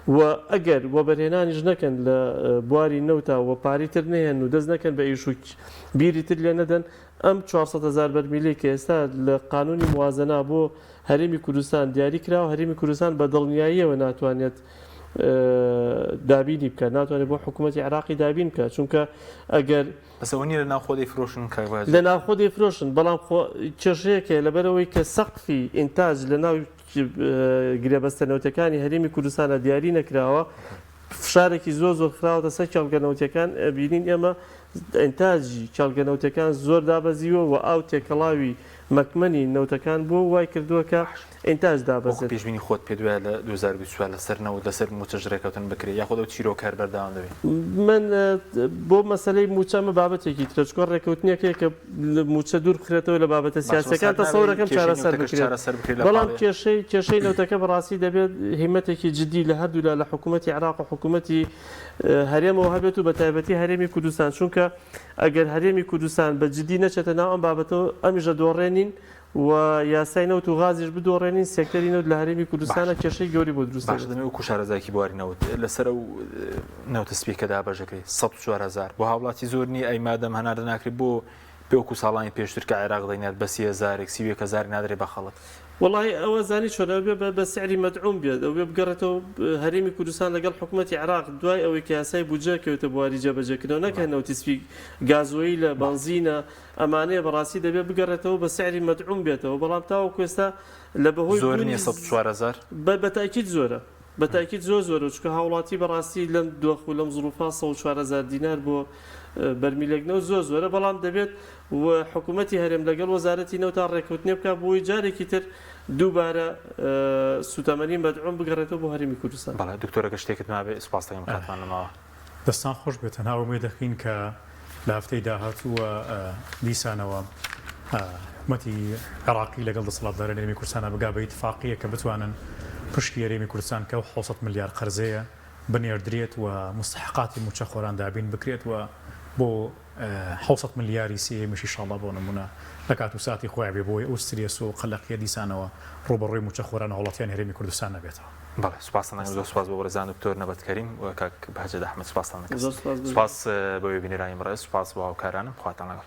و ئەگەر وەبەرهێنانیش نەکەن لە بواری نەوتا و پاری تر نهێن و دەست نەکەن بە ئیشوک بیری تر لێ نەدەن ئەم 400,000 بەرمیلەی کە ئێستا لە قانونی موازنە بۆ هەرێمی کوردستان دیاری کراوە هەرێمی کوردستان بە دڵنیاییەوە ناتوانێت دابینی بکە ناتوانێت بۆ حکوومەتی عێراقی دابین بکە چونکە ئەگەر بەسەوەنی لە ناوخۆ دەیفرۆشن لە ناوخۆ دەیفرۆشن بەڵام کێشەیەکە لەبەرەوەی کە سەقفی ئینتاج لە ناو گرێبەستەنەوتەکانی هەرێمی کوردستانە دیاری نەکراوە فشارێکی زۆر خراوەتە سەر چاڵگەنەوتەکان بینین ئێمە ئینتاجی چاڵگەنەوتەکان زۆر دابەزیوە و ئاو تێکەڵاوی مەکمەنی نەوتەکان بۆ وای کردووە کە ئینتاج دابەزێت پێشبینی خۆت پێ دوایە لە 2024 لەسەرنەوە لەسەر موچەش ڕێکەوتن بکرێت یاخۆ ئەو چیرۆکار بەردەوام دەبێت من بۆ مەسەلەی موچەمە بابەتێکی ترچکۆ ڕێکەوتنیەکەی کە موچە دوور بخرێتەوە لە بابەتە سیاسەکان تەسەورەکەم چارەسەر بکرێت بەڵام کێشەی نەوتەکە بەڕاستی دەبێت هیمەتێکی جدی لە هەردوولا لە حکوومەتی عێراق و حکوومەتی هەرێمەوە هەبێت و بەتایبەتی هەرێمی کوردستان چونکە ئەگەر هەرێمی کوردستان بە جدی نەچێتە ناو ئەم بابەتەوە ئەمیژە دۆڕێنین و یاسای نەوت و غازیش بدۆڕێنین سێکتەری نەوت لە هەرێمی کوردستانە کێشەی گەوری بۆ دروست دەمێ و کوشارەزایکی بواری نەوت لەسەر ئەو نەوتە سپیکەدا بەژەکەی 104,000 بۆ هاوڵاتی زۆرنی ئەی مادەم هەناردە ناکرێت بۆ پێوەکو ساڵانی پێشتر کە عێراق دەینات بە 30,000 نادرێت بە خەڵک وڵی ئەوە زانی چۆن بە سعری مەدعوم بێت ئەو بگەڕێتەوە هەرێمی کوردستان لەگەڵ حکوومەتی عێراق دوای ئەوەی کە یاسای بودجە کەوتە بواری جێبەجێکردنەوە نەکە نەوتی سپی گازۆیی لە بنزینە ئەمانەیە بەڕاستی دەبێت بگەڕێتەوە بە سعری مەدعوم بێتەوە بەڵام تاوەکو ئێستا لە بەهۆی زۆر نیە 104,000 بەتاکید زۆرە بەتاکید زۆر چکە هاوڵاتی بەڕاستی لەم دۆخ و لەم زروفا 104,000 دینار بۆ بەرمیلێکنەوە زۆرە بەڵام دەبێت و حکوومەتی هەرێم لەگەڵ وەزارەتی نەوتا ڕێکەوتنێ بکە بۆی جارێکی تر دووبارە سوتەمەنی مەدعوم بگەڕێتەوە بۆ هەرێمی کوردستان. بەڵێ دکتۆرەکە شتێکت مابێ سوپاس دەکەم کاتمان لەماوە. دەستان خۆش بێت تەنها ومێ دەخین کە لە هەفتەی داهاتووە دیسانەوە حکوومەتی عێراقی لەگەڵ دەسەڵاتداران هەرێمی کوردستانە بگا بە ئیتفاقیە کە بتوانن پشتی هەرێمی کوردستان کە 600 ملیار قەرزەیە بنێردرێت و مستحقاتی موچەخۆران دابین بکرێت و بۆ 600 ملیاری سێمیشی شاڵا بۆ نمونە لە کات و ساتی خۆیان بێ بۆی ئەوستریەس و قەلەقیە دیسانەوە ڕۆبەڕۆی موچەخۆران وڵاتیان هەرێمی کوردستان نەبێتەوە. بەڵێ سوپاسان زۆر سوپاس بۆ وەرزان دکتۆر نەبەتکەریم و کاک بەهەجەت ئەحمەد سوپاسان دەکەم. سوپاس بۆ بینەرانی ڕێز، سوپاس بۆ هاوکارانم، خواتان لەگەڵ.